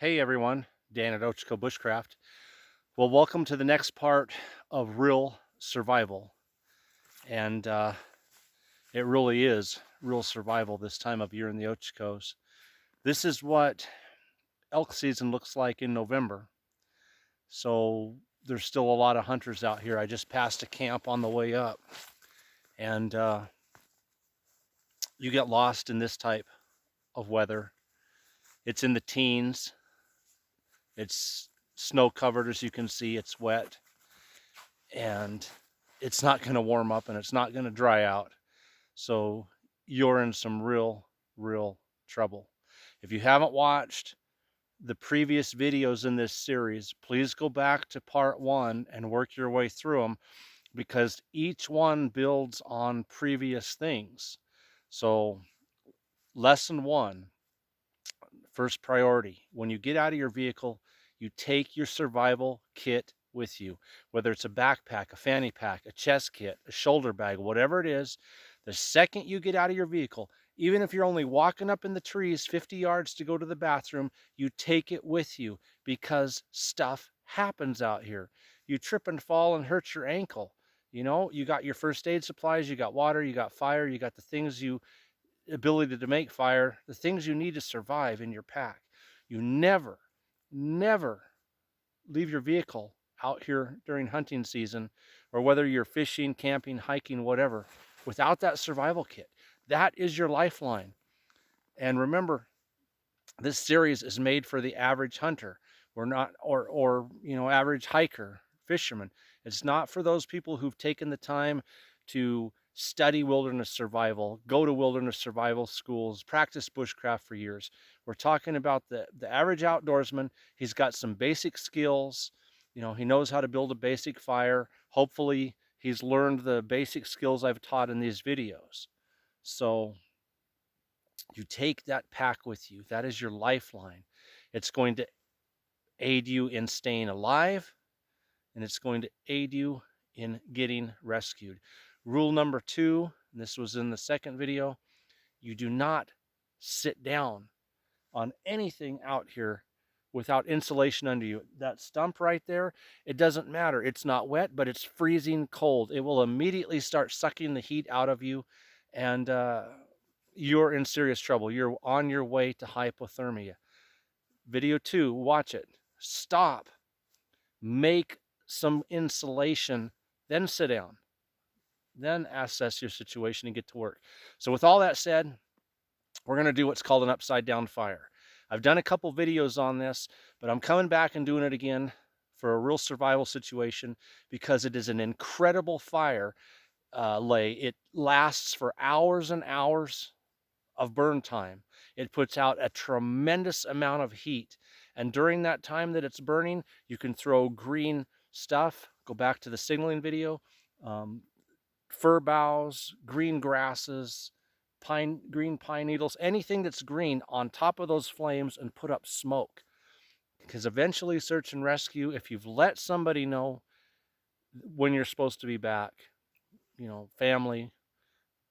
Hey everyone, Dan at Ochiko Bushcraft. Well, welcome to the next part of real survival. And it really is real survival this time of year in the Ochikos. This is what elk season looks like in November. So there's still a lot of hunters out here. I just passed a camp on the way up. And you get lost in this type of weather. It's in the teens. It's snow covered, as you can see. It's wet. And it's not going to warm up and it's not going to dry out. So you're in some real trouble. If you haven't watched the previous videos in this series, please go back to part 1 and work your way through them, because each one builds on previous things. So lesson 1, first priority: when you get out of your vehicle, you take your survival kit with you, whether it's a backpack, a fanny pack, a chest kit, a shoulder bag, whatever it is. The second you get out of your vehicle, even if you're only walking up in the trees 50 yards to go to the bathroom, you take it with you, because stuff happens out here. You trip and fall and hurt your ankle. You know, you got your first aid supplies, you got water, you got fire, you got the things ability to make fire, the things you need to survive in your pack. You never leave your vehicle out here during hunting season, or whether you're fishing, camping, hiking, whatever, without that survival kit. That is your lifeline. And remember, this series is made for the average hunter. We're not, or average hiker, fisherman. It's not for those people who've taken the time to study wilderness survival, go to wilderness survival schools, practice bushcraft for years. We're talking about the average outdoorsman. He's got some basic skills. He knows how to build a basic fire. Hopefully he's learned the basic skills I've taught in these videos. So you take that pack with you. That is your lifeline. It's going to aid you in staying alive, and it's going to aid you in getting rescued. Rule number 2, and this was in the second video: you do not sit down on anything out here without insulation under you. That stump right there, it doesn't matter. It's not wet, but it's freezing cold. It will immediately start sucking the heat out of you, and you're in serious trouble. You're on your way to hypothermia. Video 2, watch it. Stop. Make some insulation, then sit down. Then assess your situation and get to work. So with all that said, we're going to do what's called an upside down fire. I've done a couple videos on this, but I'm coming back and doing it again for a real survival situation, because it is an incredible fire lay. It lasts for hours and hours of burn time. It puts out a tremendous amount of heat. And during that time that it's burning, you can throw green stuff. Go back to the signaling video. Fir boughs, green grasses, green pine needles, anything that's green on top of those flames, and put up smoke. Because eventually, search and rescue, if you've let somebody know when you're supposed to be back, family,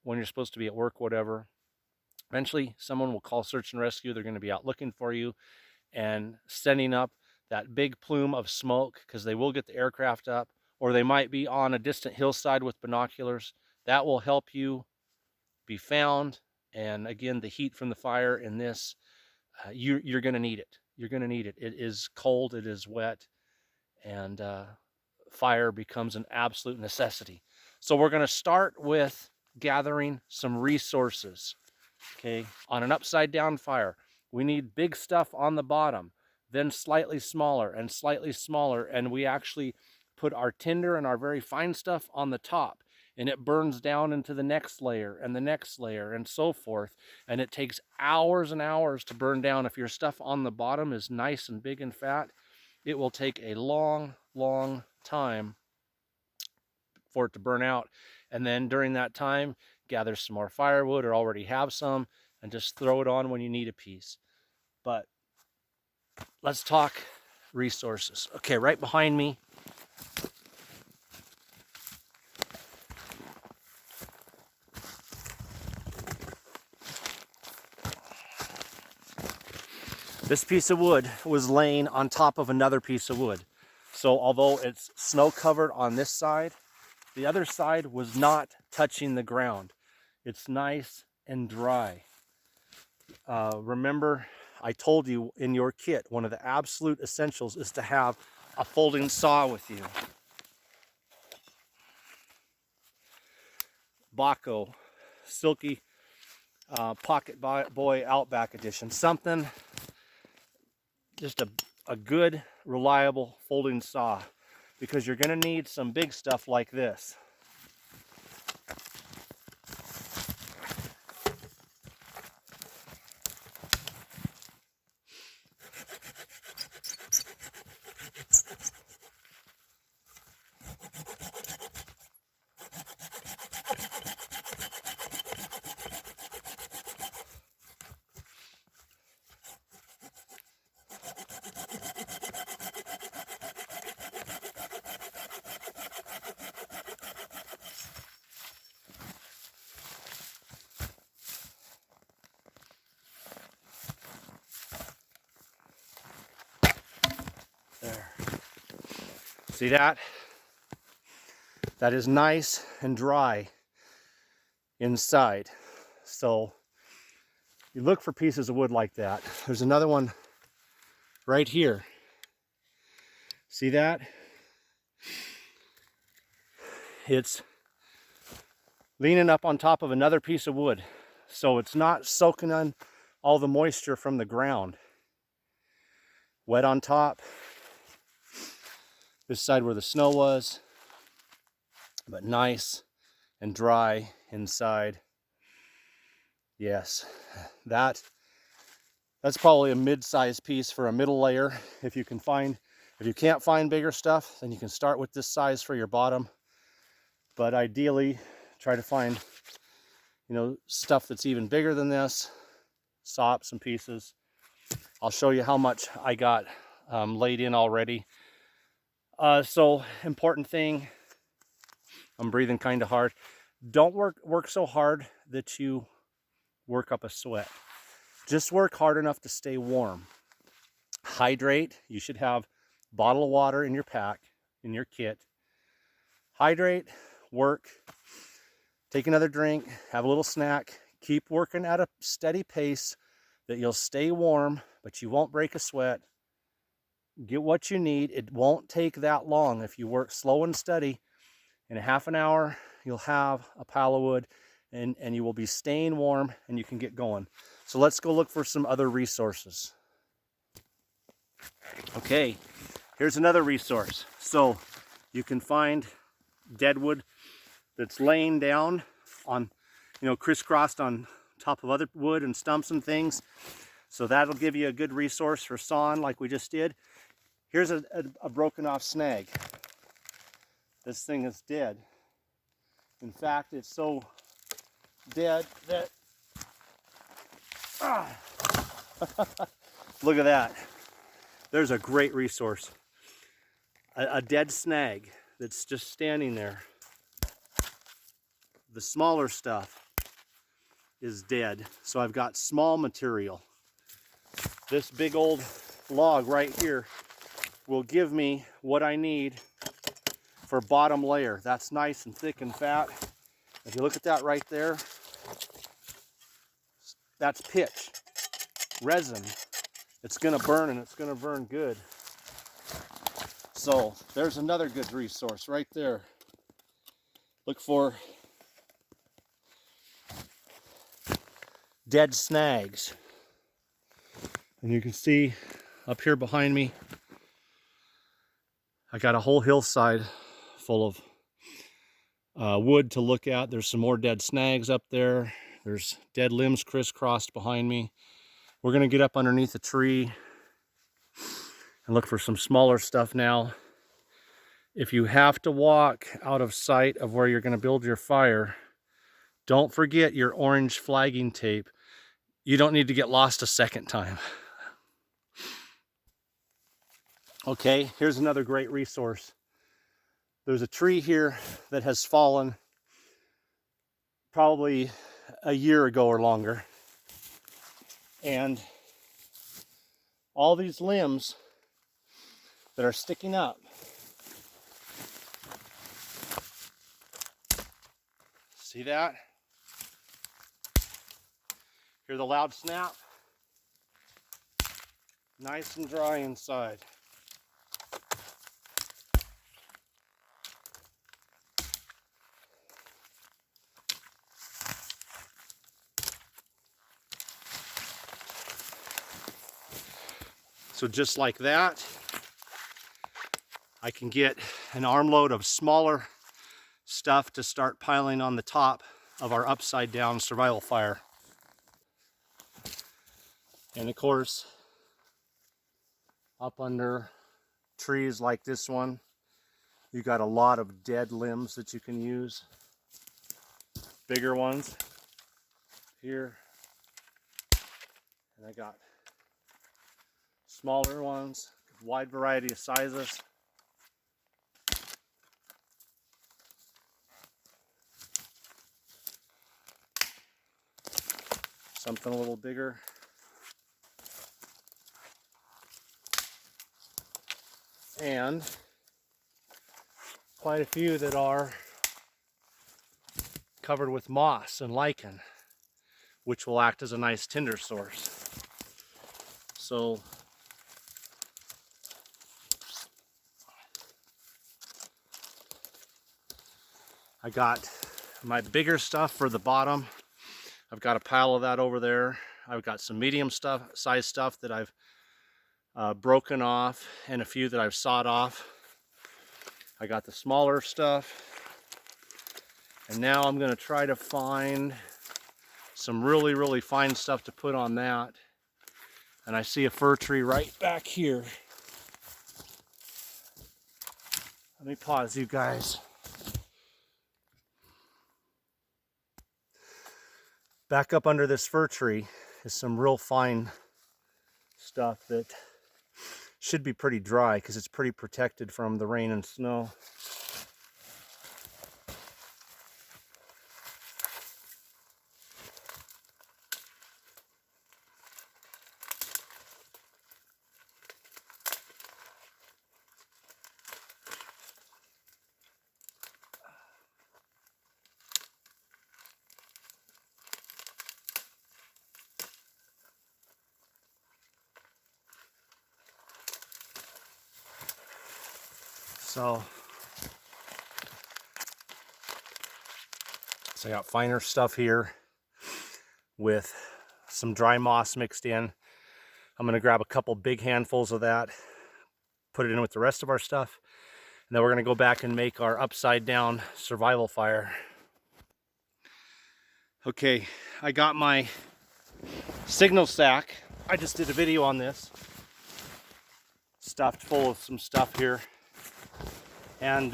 when you're supposed to be at work, whatever, eventually someone will call search and rescue. They're going to be out looking for you and sending up that big plume of smoke, because they will get the aircraft up, or they might be on a distant hillside with binoculars. That will help you be found. And again, the heat from the fire in this, you're going to need it. You're going to need it. It is cold, it is wet, and fire becomes an absolute necessity. So we're going to start with gathering some resources. Okay, on an upside down fire, we need big stuff on the bottom, then slightly smaller, and we actually put our tinder and our very fine stuff on the top, and it burns down into the next layer and the next layer and so forth, and it takes hours and hours to burn down. If your stuff on the bottom is nice and big and fat, it will take a long time for it to burn out. And then during that time, gather some more firewood, or already have some, and just throw it on when you need a piece. But let's talk resources. Okay, right behind me, This piece of wood was laying on top of another piece of wood. So although it's snow covered on this side, the other side was not touching the ground. It's nice and dry. Remember, I told you in your kit, one of the absolute essentials is to have a folding saw with you. Baco, Silky Pocket Boy Outback Edition. Something, just a good, reliable folding saw, because you're going to need some big stuff like this. There. See that? That is nice and dry inside. So you look for pieces of wood like that. There's another one right here. See that? It's leaning up on top of another piece of wood. So it's not soaking in all the moisture from the ground. Wet on top. This side where the snow was, but nice and dry inside. Yes, that's probably a mid-sized piece for a middle layer. If you can't find bigger stuff, then you can start with this size for your bottom. But ideally, try to find, stuff that's even bigger than this. Saw up some pieces. I'll show you how much I got laid in already. So important thing, I'm breathing kind of hard. Don't work so hard that you work up a sweat. Just work hard enough to stay warm. Hydrate. You should have a bottle of water in your pack, in your kit. Hydrate, work, take another drink, have a little snack. Keep working at a steady pace that you'll stay warm, but you won't break a sweat. Get what you need. It won't take that long. If you work slow and steady, in a half an hour, you'll have a pile of wood and you will be staying warm and you can get going. So let's go look for some other resources. Okay, here's another resource. So you can find dead wood that's laying down on, crisscrossed on top of other wood and stumps and things. So that'll give you a good resource for sawing like we just did. Here's a broken off snag. This thing is dead. In fact, it's so dead that, look at that. There's a great resource. A dead snag that's just standing there. The smaller stuff is dead, so I've got small material. This big old log right here will give me what I need for bottom layer. That's nice and thick and fat. If you look at that right there, that's pitch, resin. It's gonna burn, and it's gonna burn good. So there's another good resource right there. Look for dead snags. And you can see up here behind me, I got a whole hillside full of wood to look at. There's some more dead snags up there. There's dead limbs crisscrossed behind me. We're gonna get up underneath a tree and look for some smaller stuff now. If you have to walk out of sight of where you're gonna build your fire, don't forget your orange flagging tape. You don't need to get lost a second time. Okay, here's another great resource. There's a tree here that has fallen probably a year ago or longer. And all these limbs that are sticking up. See that? Hear the loud snap? Nice and dry inside. So just like that, I can get an armload of smaller stuff to start piling on the top of our upside down survival fire. And of course, up under trees like this one, you got a lot of dead limbs that you can use. Bigger ones here, and I got smaller ones, wide variety of sizes. Something a little bigger. And quite a few that are covered with moss and lichen, which will act as a nice tinder source. So I got my bigger stuff for the bottom. I've got a pile of that over there. I've got some medium size stuff that I've broken off, and a few that I've sawed off. I got the smaller stuff, and now I'm going to try to find some really fine stuff to put on that. And I see a fir tree right back here. Let me pause, you guys. Back up under this fir tree is some real fine stuff that should be pretty dry because it's pretty protected from the rain and snow. So I got finer stuff here with some dry moss mixed in. I'm going to grab a couple big handfuls of that, put it in with the rest of our stuff, and then we're going to go back and make our upside down survival fire. Okay, I got my signal sack. I just did a video on this. Stuffed full of some stuff here. And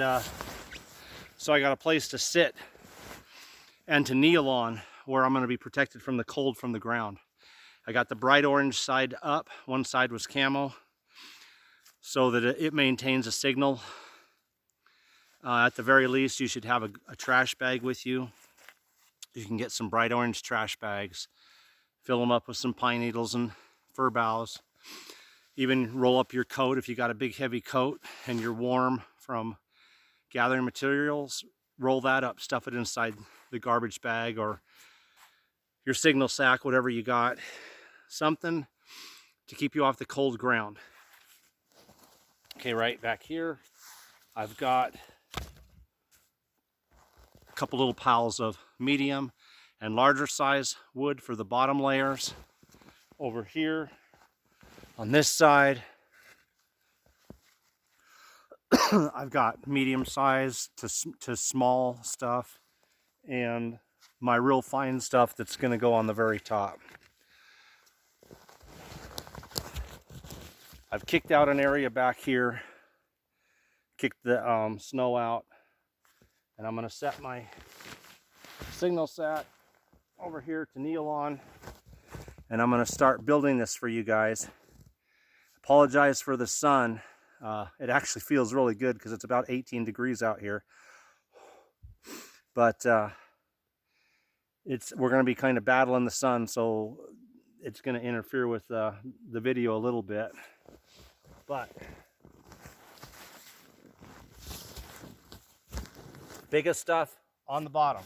so I got a place to sit and to kneel on where I'm going to be protected from the cold from the ground. I got the bright orange side up. One side was camo so that it maintains a signal. At the very least, you should have a trash bag with you. You can get some bright orange trash bags, fill them up with some pine needles and fir boughs. Even roll up your coat if you got a big heavy coat and you're warm from gathering materials. Roll that up, stuff it inside the garbage bag or your signal sack, whatever you got. Something to keep you off the cold ground. Okay, right back here, I've got a couple little piles of medium and larger size wood for the bottom layers. Over here on this side, I've got medium size to small stuff and my real fine stuff that's going to go on the very top. I've kicked out an area back here, kicked the snow out, and I'm going to set my signal sack over here to kneel on, and I'm going to start building this for you guys. Apologize for the sun. It actually feels really good because it's about 18 degrees out here, but we're going to be kind of battling the sun, so it's going to interfere with the video a little bit. But biggest stuff on the bottom.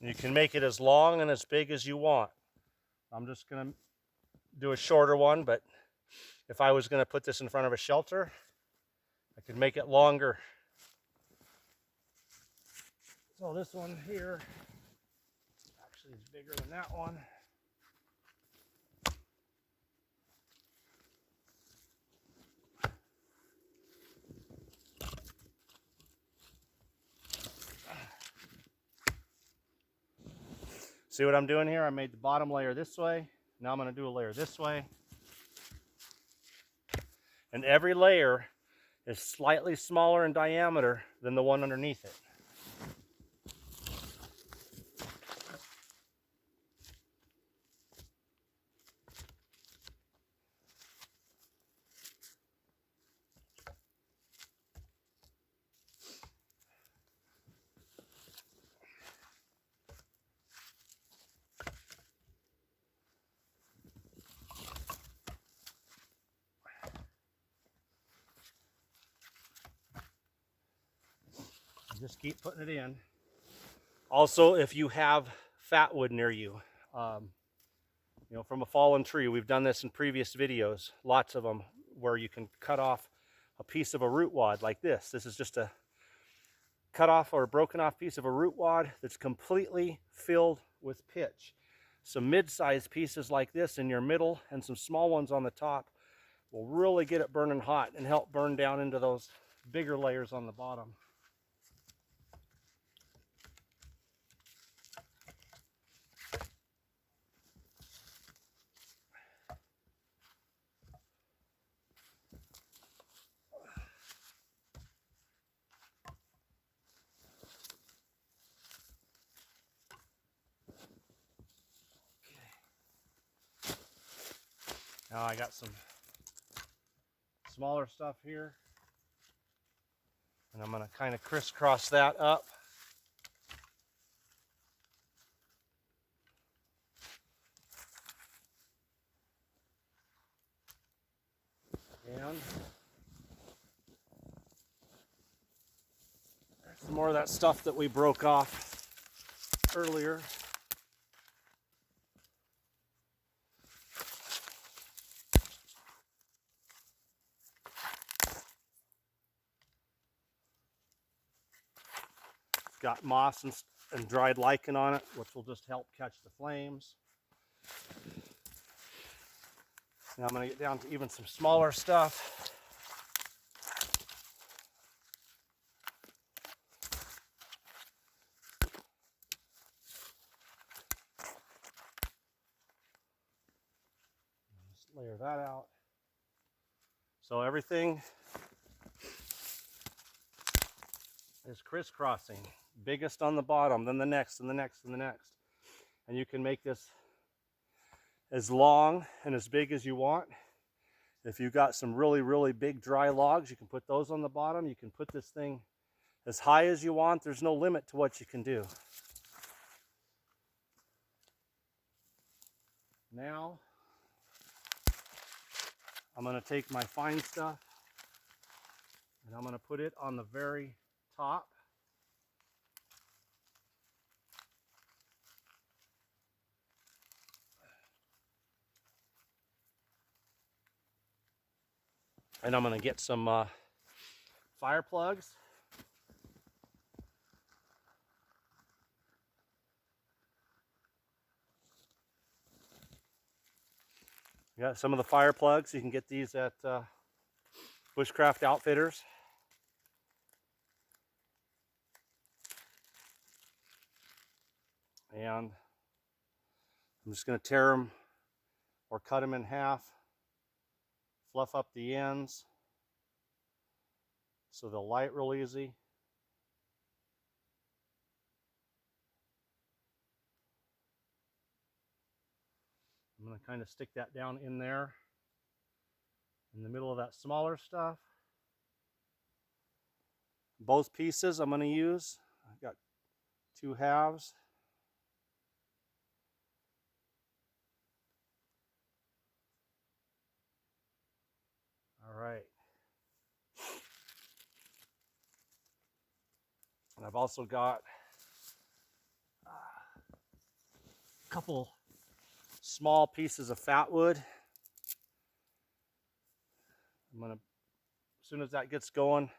You can make it as long and as big as you want. I'm just going to do a shorter one, but if I was going to put this in front of a shelter, I could make it longer. So this one here actually is bigger than that one. See what I'm doing here? I made the bottom layer this way. Now I'm going to do a layer this way. And every layer is slightly smaller in diameter than the one underneath it. Just keep putting it in. Also, if you have fat wood near you, you know, from a fallen tree, we've done this in previous videos, lots of them, where you can cut off a piece of a root wad like this. This is just a cut off or broken off piece of a root wad that's completely filled with pitch. Some mid-sized pieces like this in your middle and some small ones on the top will really get it burning hot and help burn down into those bigger layers on the bottom. Now I got some smaller stuff here, and I'm going to kind of crisscross that up. And there's some more of that stuff that we broke off earlier. It's got moss and dried lichen on it, which will just help catch the flames. Now I'm going to get down to even some smaller stuff. Just layer that out. So everything is crisscrossing. Biggest on the bottom, then the next, and the next, and the next. And you can make this as long and as big as you want. If you've got some really, really big dry logs, you can put those on the bottom. You can put this thing as high as you want. There's no limit to what you can do. Now, I'm going to take my fine stuff and I'm going to put it on the very top. And I'm going to get some fire plugs. Yeah, some of the fire plugs. You can get these at Bushcraft Outfitters. And I'm just going to tear them or cut them in half, fluff up the ends so they'll light real easy. I'm going to kind of stick that down in there, in the middle of that smaller stuff. Both pieces I'm going to use. I've got 2 halves. All right. And I've also got a couple small pieces of fat wood. I'm going to, as soon as that gets going,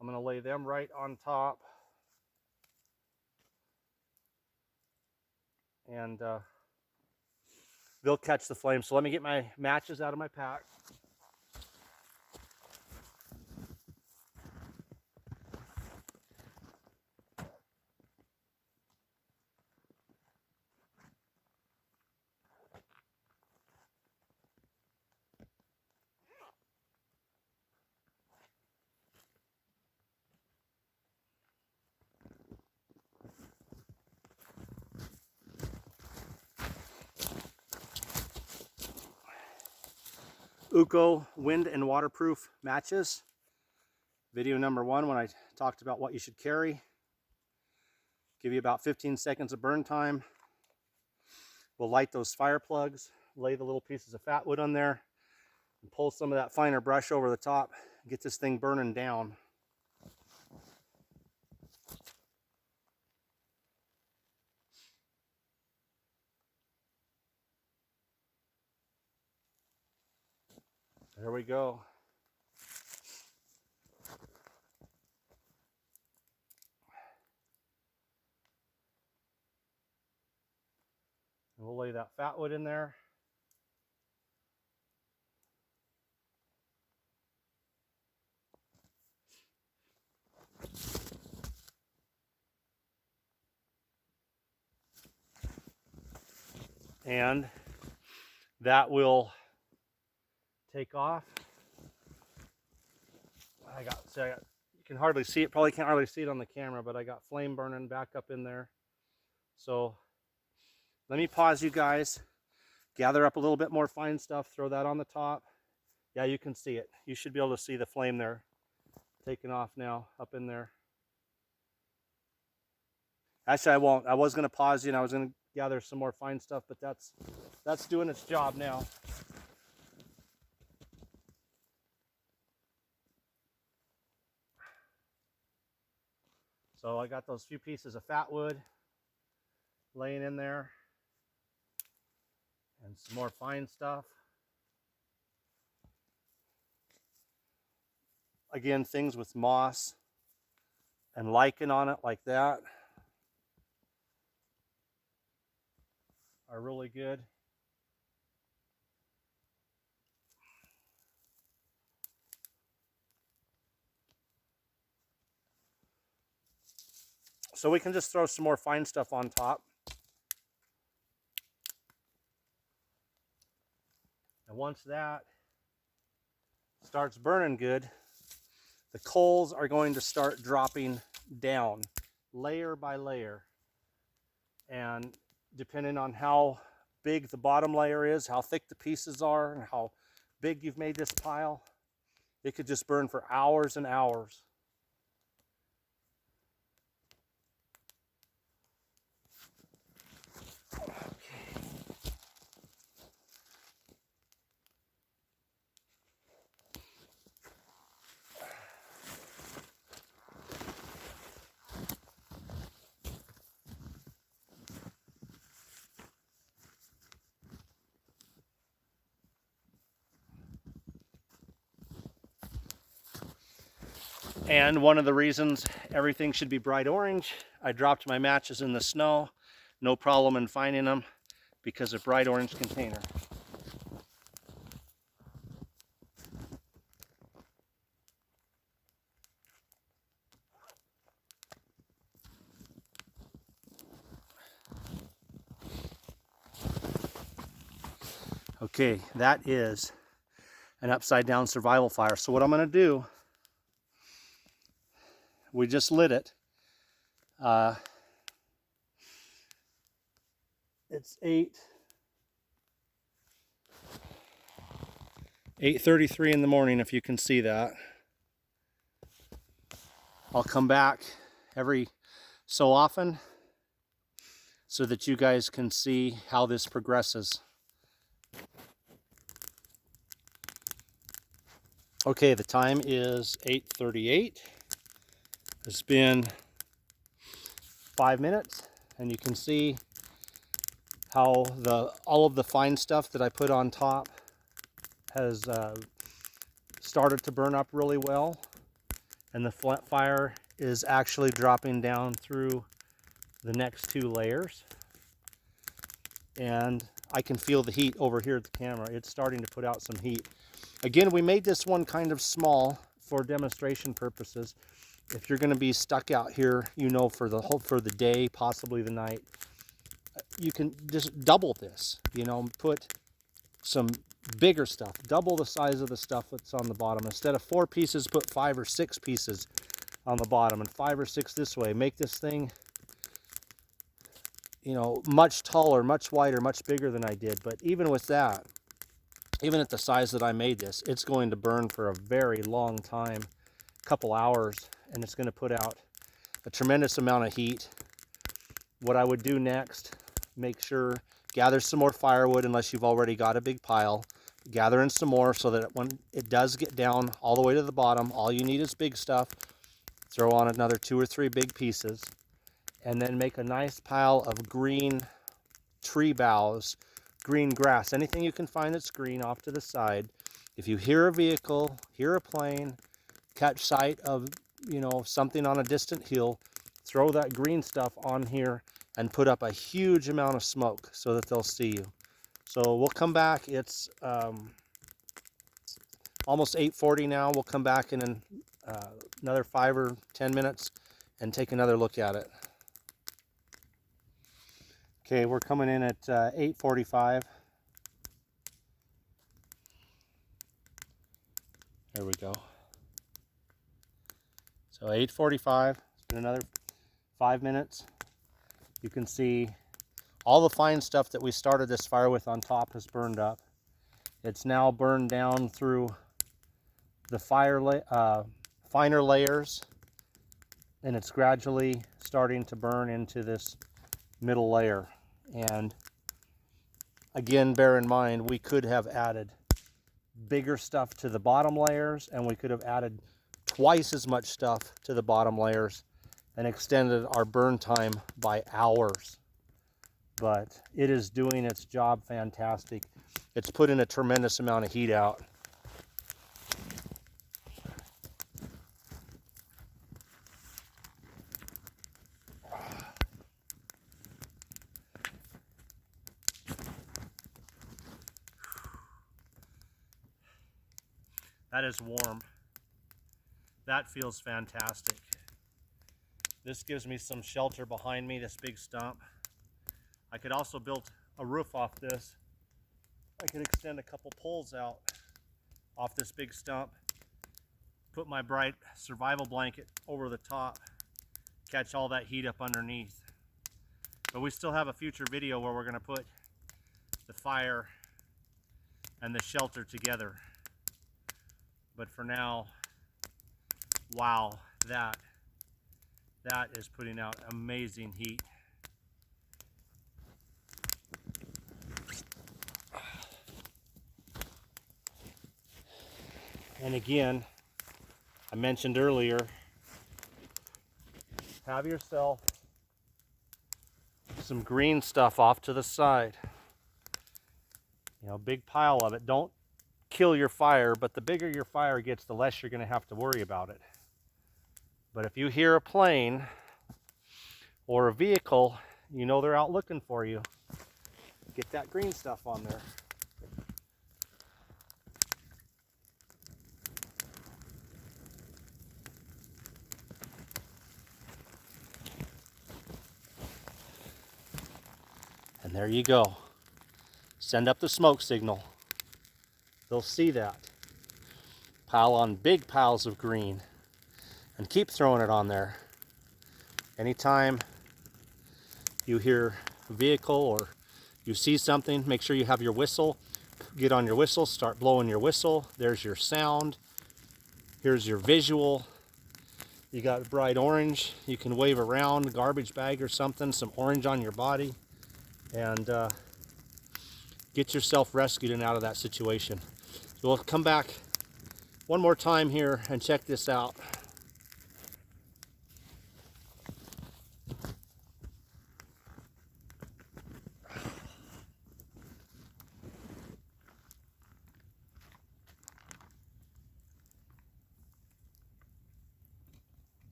I'm going to lay them right on top. And they'll catch the flame. So let me get my matches out of my pack. UCO wind and waterproof matches. Video number 1, when I talked about what you should carry. Give you about 15 seconds of burn time. We'll light those fire plugs, lay the little pieces of fat wood on there, and pull some of that finer brush over the top, get this thing burning down. There we go. And we'll lay that fat wood in there. And that will take off. You can hardly see it, probably can't hardly see it on the camera, but I got flame burning back up in there. So let me pause you guys, gather up a little bit more fine stuff, throw that on the top. Yeah, you can see it. You should be able to see the flame there taking off now up in there. Actually, I won't. I was going to pause you and I was going to gather some more fine stuff, but that's doing its job now. So I got those few pieces of fat wood laying in there and some more fine stuff. Again, things with moss and lichen on it like that are really good. So we can just throw some more fine stuff on top. And once that starts burning good, the coals are going to start dropping down layer by layer. And depending on how big the bottom layer is, how thick the pieces are, and how big you've made this pile, it could just burn for hours and hours. And one of the reasons everything should be bright orange, I dropped my matches in the snow, no problem in finding them because of bright orange container. Okay, that is an upside down survival fire. So what I'm going to do, we just lit it. It's 8:33 in the morning, if you can see that. I'll come back every so often so that you guys can see how this progresses. Okay, the time is 8:38. It's been 5 minutes, and you can see how all of the fine stuff that I put on top has started to burn up really well, and the flat fire is actually dropping down through the next 2 layers, and I can feel the heat over here at the camera. It's starting to put out some heat. Again, we made this one kind of small for demonstration purposes. If you're going to be stuck out here, you know, for the day, possibly the night, you can just double this, you know, put some bigger stuff, double the size of the stuff that's on the bottom. Instead of 4 pieces, put 5 or 6 pieces on the bottom, and 5 or 6 this way. Make this thing, you know, much taller, much wider, much bigger than I did. But even with that, even at the size that I made this, it's going to burn for a very long time, a couple hours, and it's going to put out a tremendous amount of heat. What I would do next, make sure, gather some more firewood unless you've already got a big pile. Gather in some more so that when it does get down all the way to the bottom, all you need is big stuff. Throw on another 2 or 3 big pieces, and then make a nice pile of green tree boughs, green grass, anything you can find that's green off to the side. If you hear a vehicle, hear a plane, catch sight of, you know, something on a distant hill, throw that green stuff on here and put up a huge amount of smoke so that they'll see you. So we'll come back. It's almost 8:40 now. We'll come back in another 5 or 10 minutes and take another look at it. Okay, we're coming in at 8:45. There we go. So 8:45, it's been another 5 minutes. You can see all the fine stuff that we started this fire with on top has burned up. It's now burned down through the finer layers, and it's gradually starting to burn into this middle layer. And again, bear in mind, we could have added bigger stuff to the bottom layers, and we could have added twice as much stuff to the bottom layers and extended our burn time by hours. But it is doing its job fantastic. It's putting a tremendous amount of heat out. That is warm. That feels fantastic. This gives me some shelter behind me, this big stump. I could also build a roof off this. I could extend a couple poles out off this big stump, put my bright survival blanket over the top, catch all that heat up underneath. But we still have a future video where we're going to put the fire and the shelter together. But for now, wow, that is putting out amazing heat. And again, I mentioned earlier, have yourself some green stuff off to the side. You know, big pile of it. Don't kill your fire, but the bigger your fire gets, the less you're going to have to worry about it. But if you hear a plane or a vehicle, you know they're out looking for you. Get that green stuff on there. And there you go. Send up the smoke signal. They'll see that. Pile on big piles of green and keep throwing it on there. Anytime you hear a vehicle or you see something, make sure you have your whistle get on your whistle, start blowing your whistle. There's your sound. Here's your visual. You got bright orange. You can wave around a garbage bag or something, some orange on your body, and get yourself rescued and out of that situation. So we'll come back one more time here and check this out.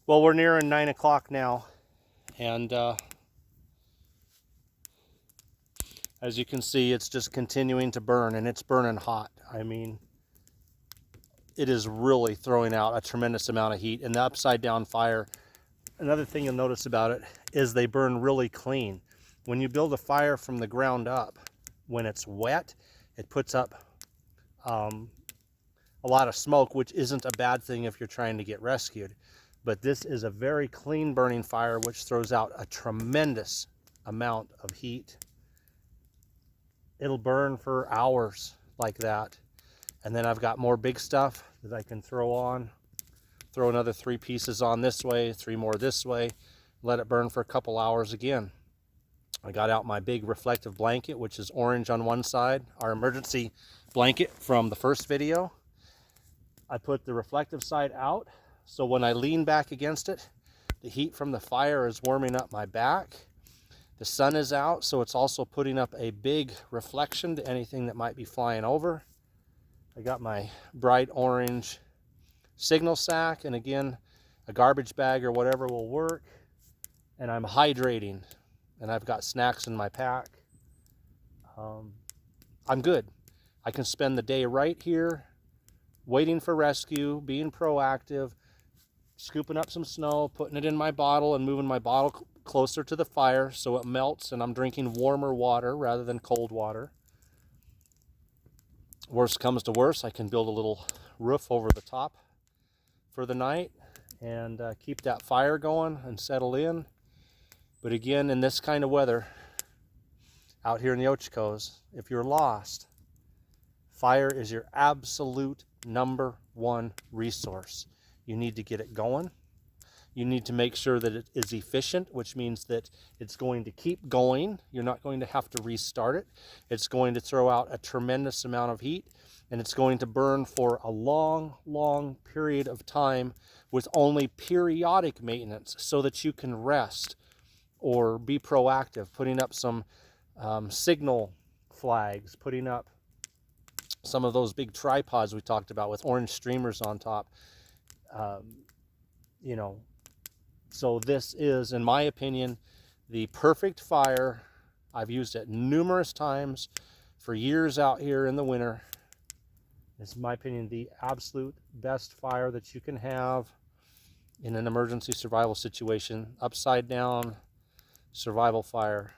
Well, we're nearing 9 o'clock now, and as you can see, it's just continuing to burn, and it's burning hot. I mean, it is really throwing out a tremendous amount of heat. And the upside down fire, another thing you'll notice about it is they burn really clean. When you build a fire from the ground up, when it's wet, it puts up a lot of smoke, which isn't a bad thing if you're trying to get rescued. But this is a very clean burning fire, which throws out a tremendous amount of heat. It'll burn for hours like that. And then I've got more big stuff that I can throw on. Throw another 3 pieces on this way, 3 more this way. Let it burn for a couple hours again. I got out my big reflective blanket, which is orange on one side, our emergency blanket from the first video. I put the reflective side out, so when I lean back against it, the heat from the fire is warming up my back. The sun is out, so it's also putting up a big reflection to anything that might be flying over. I got my bright orange signal sack, and again, a garbage bag or whatever will work. And I'm hydrating, and I've got snacks in my pack. I'm good. I can spend the day right here, waiting for rescue, being proactive, scooping up some snow, putting it in my bottle, and moving my bottle closer to the fire so it melts, and I'm drinking warmer water rather than cold water. Worst comes to worst, I can build a little roof over the top for the night and keep that fire going and settle in. But again, in this kind of weather, out here in the Ochocos, if you're lost, fire is your absolute #1 resource. You need to get it going. You need to make sure that it is efficient, which means that it's going to keep going. You're not going to have to restart it. It's going to throw out a tremendous amount of heat, and it's going to burn for a long, long period of time with only periodic maintenance so that you can rest or be proactive, putting up some signal flags, putting up some of those big tripods we talked about with orange streamers on top. You know, so this is, in my opinion, the perfect fire. I've used it numerous times for years out here in the winter. It's, in my opinion, the absolute best fire that you can have in an emergency survival situation. Upside down survival fire.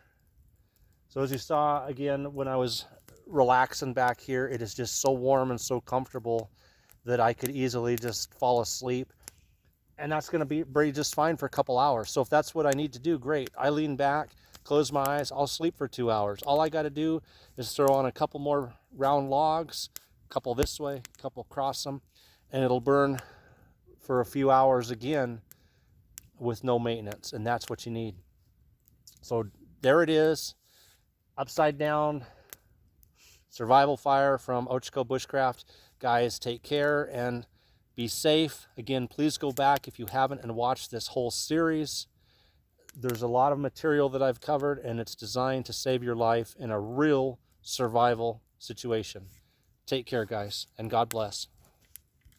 So as you saw, again, when I was relaxing back here, it is just so warm and so comfortable that I could easily just fall asleep. And that's going to be just fine for a couple hours. So if that's what I need to do, great. I lean back, close my eyes, I'll sleep for 2 hours. All I got to do is throw on a couple more round logs, a couple this way, a couple across them, and it'll burn for a few hours again with no maintenance. And that's what you need. So there it is, upside down survival fire from Ochoco Bushcraft. Guys, take care and be safe. Again, please go back if you haven't and watch this whole series. There's a lot of material that I've covered, and it's designed to save your life in a real survival situation. Take care, guys, and God bless.